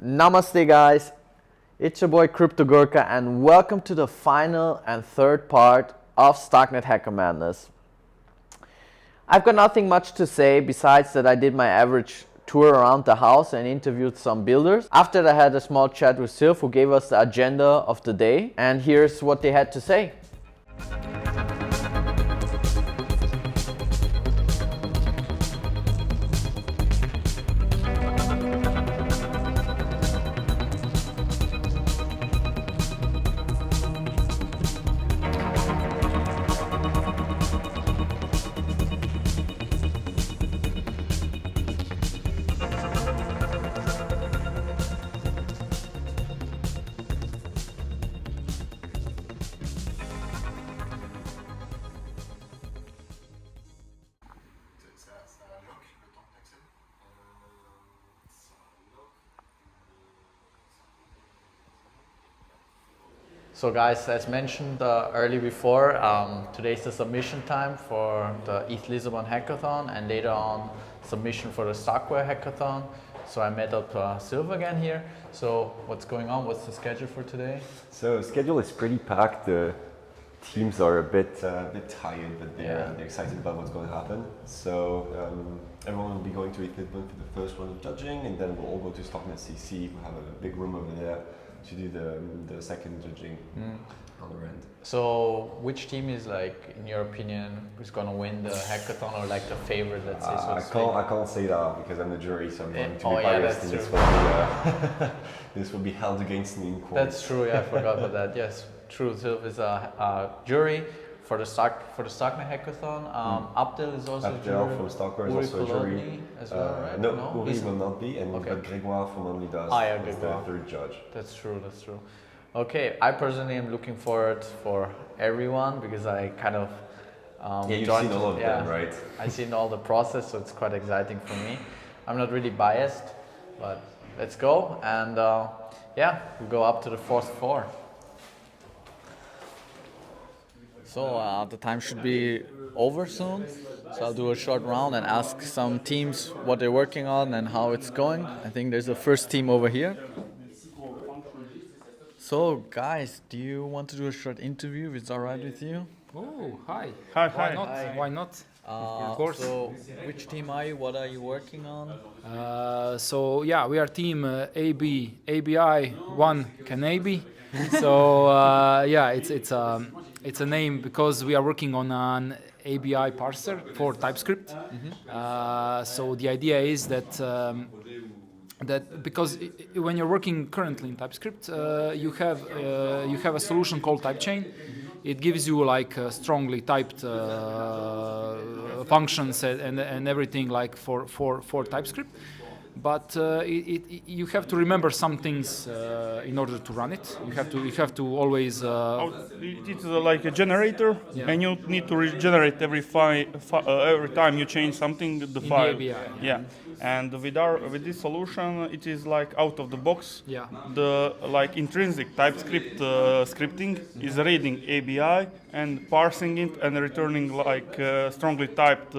Namaste guys, it's your boy Crypto Gurkha and welcome to the final and third part of StarkNet Hacker Madness. I've got nothing much to say besides that I did my average tour around the house and interviewed some builders. After that I had a small chat with Sylv who gave us the agenda of the day, and here's what they had to say. So guys, as mentioned early before, today's the submission time for the ETH Lisbon hackathon and later on submission for the StarkNet hackathon. So I met up Sylv again here. So what's going on? What's the schedule for today? So schedule is pretty packed. The teams are a bit tired, but they're excited about what's going to happen. So everyone will be going to ETH Lisbon for the first round of judging, and then we'll all go to StarkNet CC. We'll have a big room over there to do the second judging on the end. So which team is, like, in your opinion, is going to win the hackathon, or like the favorite, let's say? I can't say that because I'm the jury, so I'm going to be biased, and this will be held against me in court. That's true, yeah, I forgot about that. Yes, true. Sylv is a jury for the StarkNet hackathon. Abdel is also a jury. From StarkNet is also a jury as well, right? No, Uri will not be, and okay. But Grégoire from Only Does is the third judge. That's true, that's true. Okay, I personally am looking forward for everyone because I kind of you've seen all of them, right? I've seen all the process, so it's quite exciting for me. I'm not really biased, but let's go, and we'll go up to the fourth floor. So the time should be over soon, so I'll do a short round and ask some teams what they're working on and how it's going. I think there's a first team over here. So guys, do you want to do a short interview if it's alright with you? Oh, hi. Hi. Why not? Hi. Why not? Of course. So which team are you? What are you working on? We are team ABI 1 Canabi. So it's a name because we are working on an ABI parser for TypeScript. So the idea is that because when you're working currently in TypeScript, you have a solution called TypeChain. It gives you like strongly typed functions and everything like for TypeScript. But you have to remember some things in order to run it. You have to always. It's like a generator, and you need to regenerate every time you change something the file. The ABI. Yeah, and with this solution, it is like out of the box. Yeah. The like intrinsic TypeScript scripting is reading ABI and parsing it and returning like strongly typed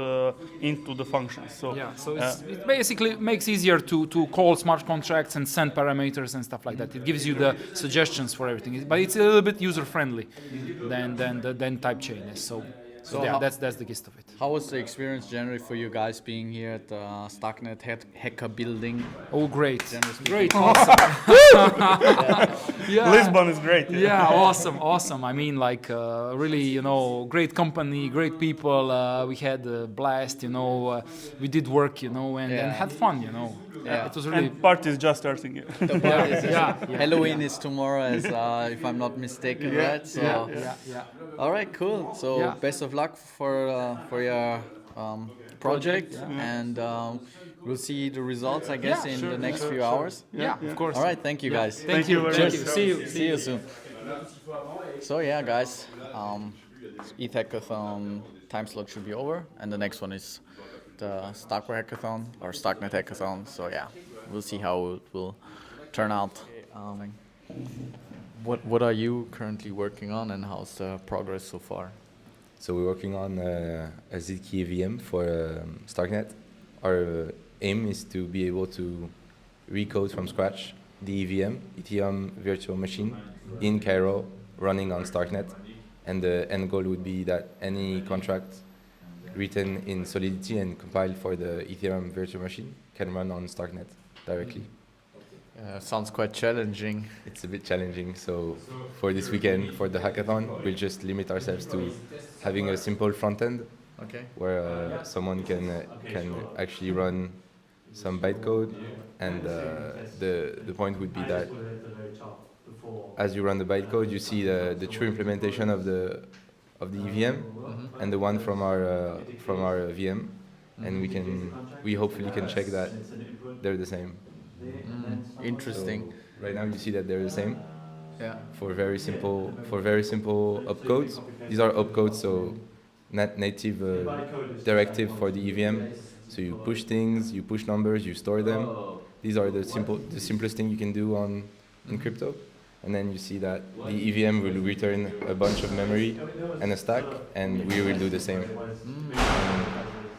into the functions. So it basically makes easier to call smart contracts and send parameters and stuff like that. It gives you the suggestions for everything, but it's a little bit user friendly than TypeChain is. So that's the gist of it. How was the experience generally for you guys being here at the StarkNet Hacker building? Oh, great! Great, awesome. Lisbon is great. Yeah, awesome. I mean, like really, great company, great people. We had a blast, we did work, and had fun, Yeah. It was really. And party is just starting. The party is Halloween is tomorrow, as if I'm not mistaken, right? So, yeah. All right, cool. So best of luck for your project, and we'll see the results, I guess, in the next few hours. Yeah, of course. All right, thank you guys. Thank you very much. See you soon. So yeah, guys, ETH Hackathon time slot should be over, and the next one is the StarkNet Hackathon or StarkNet Hackathon. So yeah, we'll see how it will turn out. What are you currently working on, and how's the progress so far? So we're working on a ZK VM for StarkNet. Our aim is to be able to recode from scratch the EVM, Ethereum virtual machine, in Cairo, running on StarkNet. And the end goal would be that any contract written in Solidity and compiled for the Ethereum virtual machine can run on StarkNet directly. Sounds quite challenging. It's a bit challenging, so for this weekend, for the hackathon, we'll just limit ourselves to having a simple front end, where someone can actually run some bytecode, and the point would be that as you run the bytecode, you see the true implementation of the EVM and the one from our VM, and we hopefully can check that they're the same. Interesting. So right now you see that they're the same. Yeah. For very simple opcodes. These are opcodes, so native directive for the EVM. So you push things, you push numbers, you store them. These are the simplest thing you can do in crypto. And then you see that the EVM will return a bunch of memory and a stack, and we will do the same. And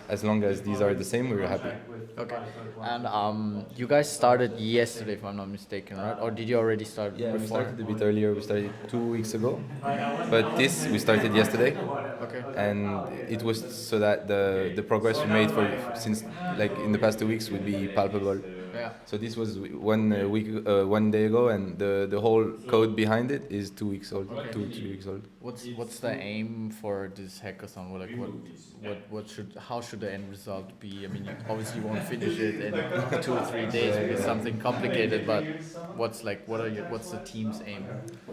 as long as these are the same, we're happy. Okay. And you guys started yesterday, if I'm not mistaken, right? Or did you already start before? We started a bit earlier. We started 2 weeks ago. But this, we started yesterday. Okay. And it was so that the progress we made since like in the past 2 weeks would be palpable. Yeah. So this was 1 day ago, and the whole code behind it is 2 weeks old, 2-3 weeks old. What's the aim for this hackathon? How should the end result be? I mean, you obviously won't finish it in 2 or 3 days with something complicated, but what's the team's aim?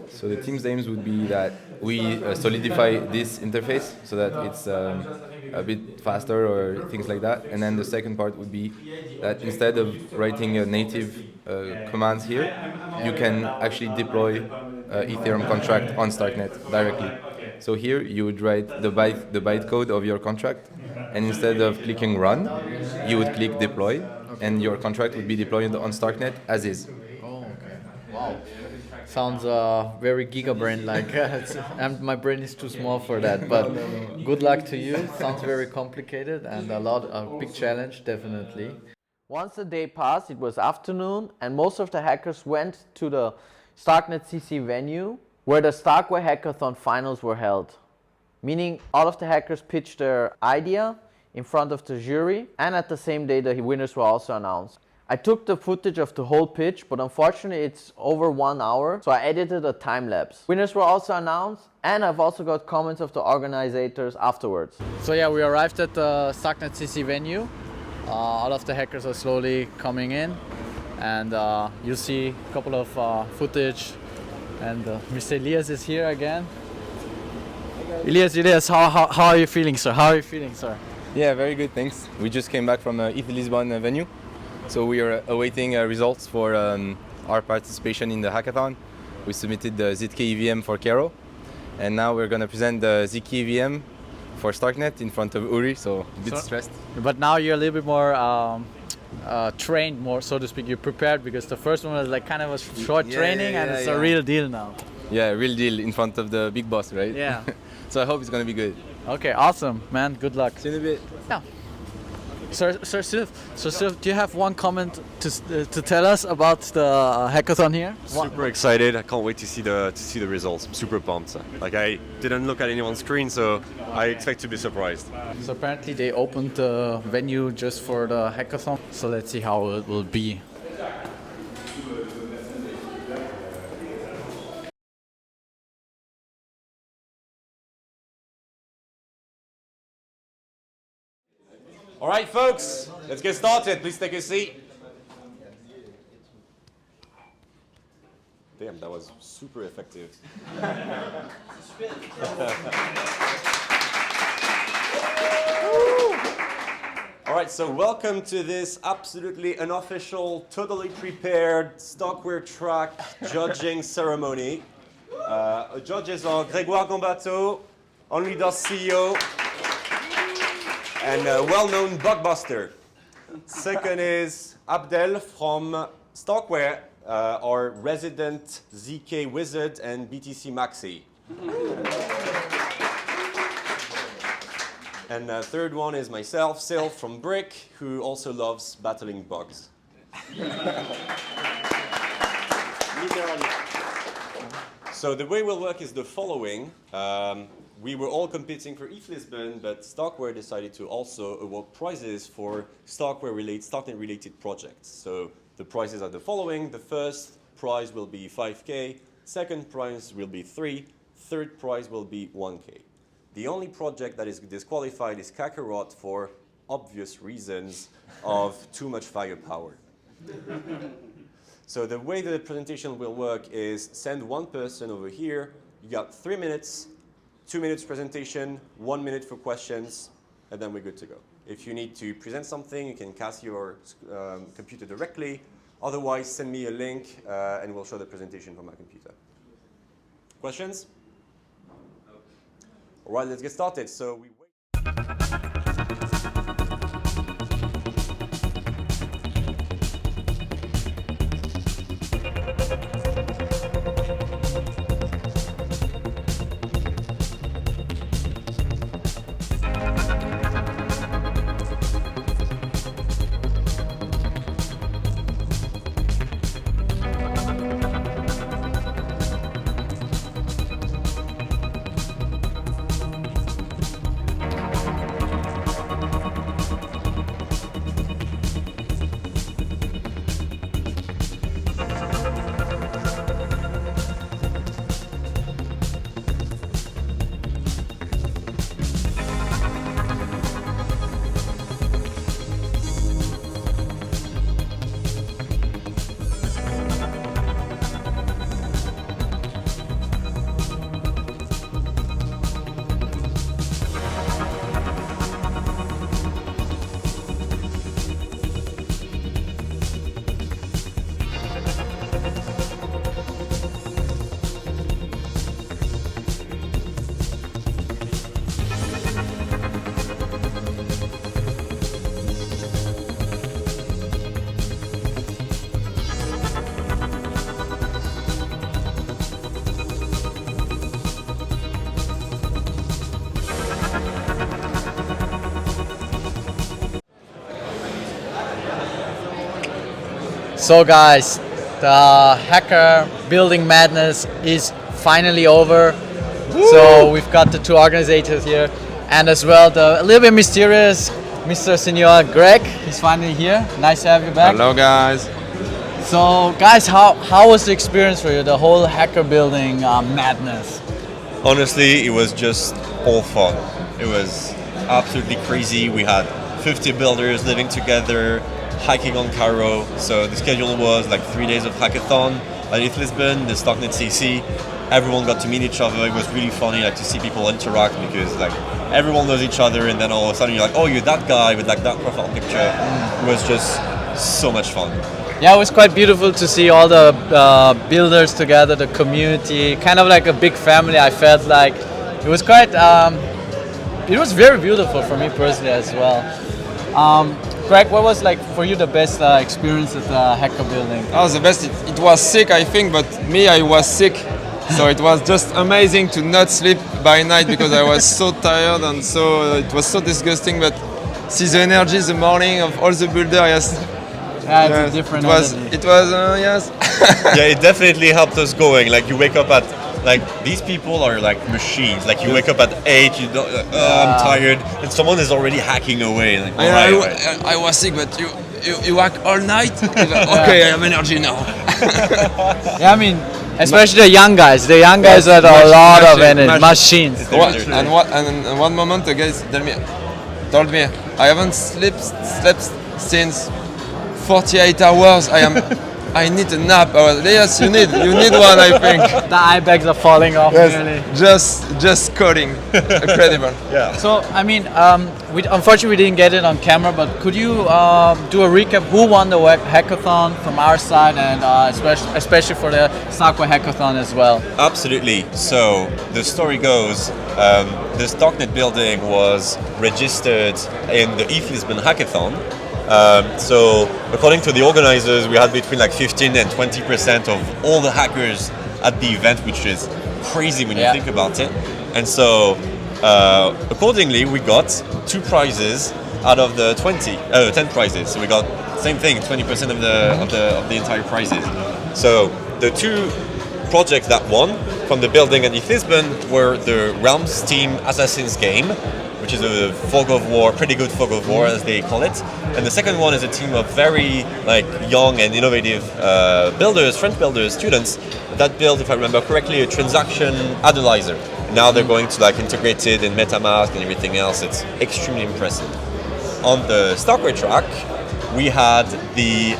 So the team's aims would be that we solidify this interface so that it's a bit faster or things like that. And then the second part would be that instead of writing a native commands here, you can actually deploy Ethereum contract on StarkNet directly. So here you would write the bytecode of your contract, and instead of clicking run, you would click deploy, and your contract would be deployed on StarkNet as is. Oh, okay. Wow. Sounds very gigabrain-like. And my brain is too small for that. But good luck to you. Sounds very complicated and a big challenge, definitely. Once the day passed, it was afternoon, and most of the hackers went to the StarkNet CC venue, where the Starkware Hackathon finals were held. Meaning all of the hackers pitched their idea in front of the jury, and at the same day the winners were also announced. I took the footage of the whole pitch, but unfortunately it's over 1 hour, so I edited a time lapse. Winners were also announced, and I've also got comments of the organizers afterwards. So yeah, we arrived at the StarkNet CC venue. All of the hackers are slowly coming in, and you'll see a couple of footage, and Mr. Elias is here again. Elias, how are you feeling, sir? Yeah, very good, thanks. We just came back from ETH Lisbon venue, so we are awaiting results for our participation in the hackathon. We submitted the ZK EVM for Cairo, and now we're going to present the ZK EVM for StarkNet in front of Uri, so a bit stressed. But now you're a little bit more trained, more so to speak. You're prepared, because the first one was like kind of a short training, and it's a real deal now. Yeah, real deal in front of the big boss, right? Yeah. So I hope it's going to be good. Okay, awesome, man. Good luck. See you in a bit. Yeah. Sir Sylv, do you have one comment to tell us about the hackathon here? Super excited! I can't wait to see the results. I'm super pumped. Like, I didn't look at anyone's screen, so I expect to be surprised. So apparently they opened the venue just for the hackathon. So let's see how it will be. All right, folks, let's get started. Please take a seat. Damn, that was super effective. All right, so welcome to this absolutely unofficial, totally prepared Starkware track judging ceremony. Judges are Grégoire Gambato, OnlyDOS CEO, and a well-known bugbuster. Second is Abdel from Starkware, our resident ZK wizard and BTC maxi. And third one is myself, Sylv from Brick, who also loves battling bugs. So the way we'll work is the following. We were all competing for ETH Lisbon, but Starkware decided to also award prizes for StarkNet related projects. So the prizes are the following. The first prize will be 5K, second prize will be 3, third prize will be 1K. The only project that is disqualified is Kakarot for obvious reasons of too much firepower. So the way the presentation will work is send one person over here. You got 3 minutes, 2 minutes presentation, 1 minute for questions, and then we're good to go. If you need to present something, you can cast your computer directly. Otherwise, send me a link and we'll show the presentation from my computer. Questions? All right, let's get started. So we wait. So guys, the hacker building madness is finally over. Woo! So we've got the two organizers here, and as well the a little bit mysterious Mr. Senor Greg. He's finally here. Nice to have you back. Hello guys. So guys, how was the experience for you, the whole hacker building madness? Honestly, it was just all fun. It was absolutely crazy. We had 50 builders living together, hiking on Cairo. So the schedule was like 3 days of hackathon at ETH Lisbon, the StarkNet CC. Everyone got to meet each other. It was really funny, like, to see people interact, because like everyone knows each other, and then all of a sudden you're like, oh, you're that guy with like that profile picture. It was just so much fun. Yeah, it was quite beautiful to see all the builders together, the community, kind of like a big family. I felt like it was quite, it was very beautiful for me personally as well. Greg, what was like for you the best experience at the hacker building? Oh, the best. It was sick, I think, but me, I was sick. So it was just amazing to not sleep by night because I was so tired, and so it was so disgusting. But see the energy the morning of all the builders. Yes. Yeah, it's a different energy. It was yes. Yeah, it definitely helped us going. Like, you wake up at, like, these people are like machines. Like, you wake up at 8, you don't, I'm tired, and someone is already hacking away. Like, I was sick, but you work all night. Okay, I have energy now. Yeah, I mean, especially the young guys. The young guys had a lot of energy, machines. And one moment, the guys told me I haven't slept since 48 hours. I need a nap. Yes, you need one, I think. The eye bags are falling off. Yes, really. just coding. Incredible. Yeah. So I mean, unfortunately we didn't get it on camera, but could you do a recap? Who won the hackathon from our side, and especially for the Starkware hackathon as well? Absolutely. So the story goes, the StarkNet building was registered in the ETH Lisbon hackathon. So according to the organizers, we had between like 15 and 20% of all the hackers at the event, which is crazy when you think about it. And so accordingly, we got 2 prizes out of the 10 prizes. So we got same thing, 20% of the entire prizes. So the two projects that won from the building at East Lisbon were the Realms Team Assassin's game, which is a fog of war, pretty good fog of war as they call it. And the second one is a team of very young and innovative builders, French builders, students that built, if I remember correctly, a transaction analyzer. Now they're going to integrate it in MetaMask and everything else. It's extremely impressive. On the Starkware track, we had the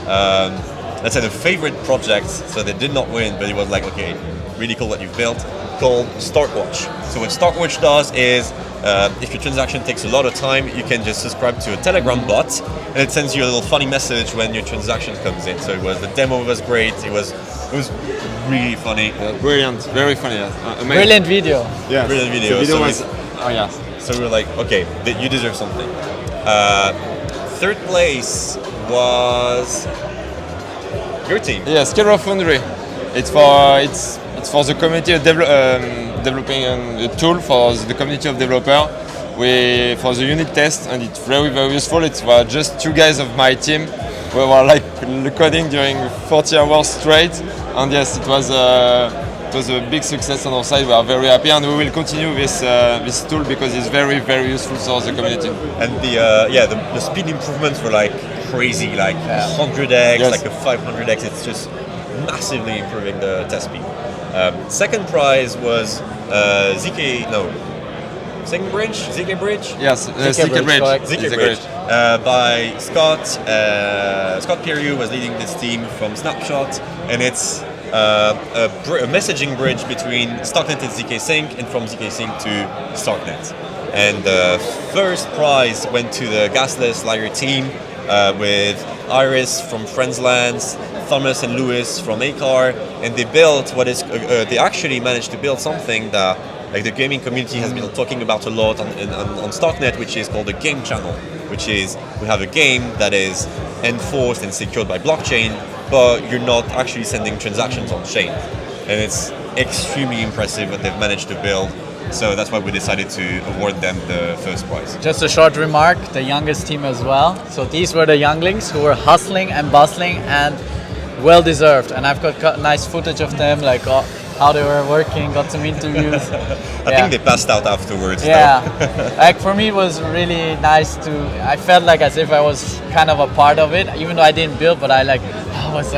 let's say the favorite project. So they did not win, but it was okay, really cool what you've built, called StarkWatch. So what StarkWatch does is, if your transaction takes a lot of time, you can just subscribe to a Telegram bot, and it sends you a little funny message when your transaction comes in. So the demo was great. It was really funny. Brilliant, very funny. Amazing. Brilliant video. Yeah, brilliant video. The video So was. Oh yeah. So we were like, okay, you deserve something. Third place was your team. Yeah, Scale Foundry. It's for the community of developing a tool for the community of developer. For the unit test, and it's very useful. It was just two guys of my team. We were coding during 40 hours straight, and yes, it was a big success on our side. We are very happy, and we will continue this tool because it's very useful for the community. And the speed improvements were crazy, 100x, Yes. a 500x. It's just massively improving the test speed. Second prize was Second Bridge? ZK Bridge? Yes, ZK Bridge. ZK Bridge. By Scott. Scott Piriou was leading this team from Snapshot, and it's a messaging bridge between StarkNet and ZK Sync, and from ZK Sync to StarkNet. And the first prize went to the Gasless Liar team with Iris from Friendslands, Thomas and Lewis from Acar, and they built they actually managed to build something that the gaming community has been talking about a lot on StarkNet, which is called a game channel, which is we have a game that is enforced and secured by blockchain, but you're not actually sending transactions on chain. And it's extremely impressive what they've managed to build. So that's why we decided to award them the first prize. Just a short remark, the youngest team as well. So these were the younglings who were hustling and bustling and well deserved. And I've got nice footage of them, how they were working, got some interviews. I think they passed out afterwards. Yeah, for me it was really nice I felt as if I was kind of a part of it, even though I didn't build, but I was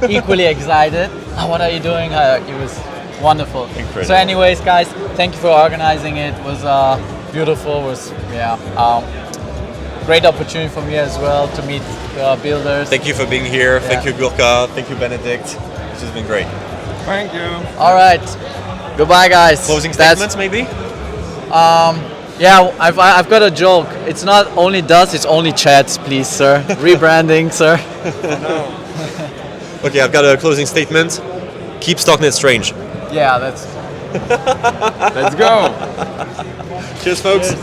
equally excited. What are you doing? It was wonderful. Incredible. So anyways, guys, thank you for organizing it. It was beautiful. It was great opportunity for me as well to meet builders. Thank you for being here. Yeah. Thank you, Gurka. Thank you, Benedict. This has been great. Thank you. All right, goodbye, guys. Closing statements, maybe? Yeah, I've got a joke. It's not only dust, it's only chats, please, sir. Rebranding, sir. Okay, I've got a closing statement. Keep StarkNet strange. Yeah, that's. Let's go. Cheers, folks.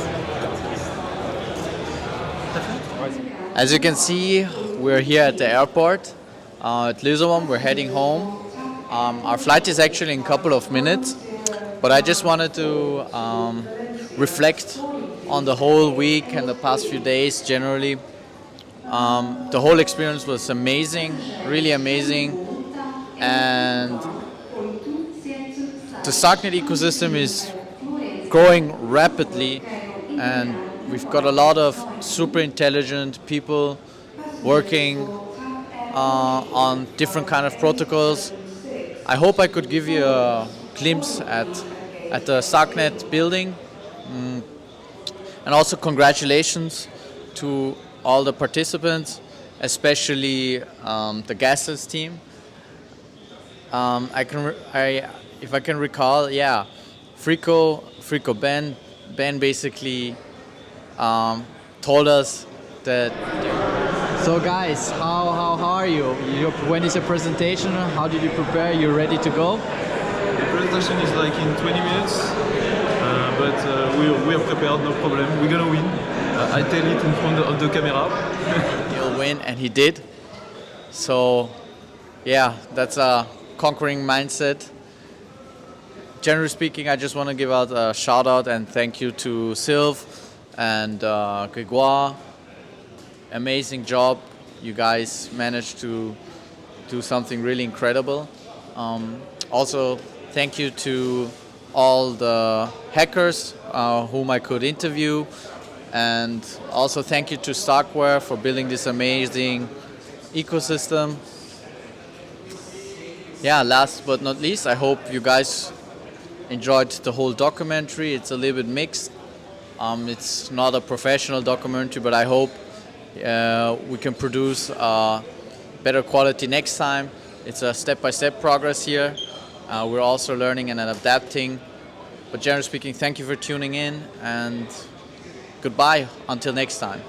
As you can see, we're here at the airport at Lisbon. We're heading home. Our flight is actually in a couple of minutes, but I just wanted to reflect on the whole week and the past few days generally. The whole experience was amazing, really amazing, and the StarkNet ecosystem is growing rapidly, and we've got a lot of super intelligent people working on different kind of protocols. I hope I could give you a glimpse at the StarkNet building, and also congratulations to all the participants, especially the Gasless team. If I can recall, Frico Ben basically told us that. So guys, how are you? When is your presentation? How did you prepare? You ready to go? The presentation is in 20 minutes, but we are prepared, no problem. We're gonna win. I tell it in front of the camera. He'll win, and he did. So, yeah, that's a conquering mindset. Generally speaking, I just want to give out a shout out and thank you to Sylve and Grégoire. Amazing job you guys managed to do something really incredible. Also, thank you to all the hackers whom I could interview, and also thank you to Starkware for building this amazing ecosystem. Yeah, last but not least, I hope you guys enjoyed the whole documentary. It's a little bit mixed. It's not a professional documentary, but I hope we can produce better quality next time. It's a step-by-step progress here. We're also learning and adapting. But generally speaking, thank you for tuning in, and goodbye until next time.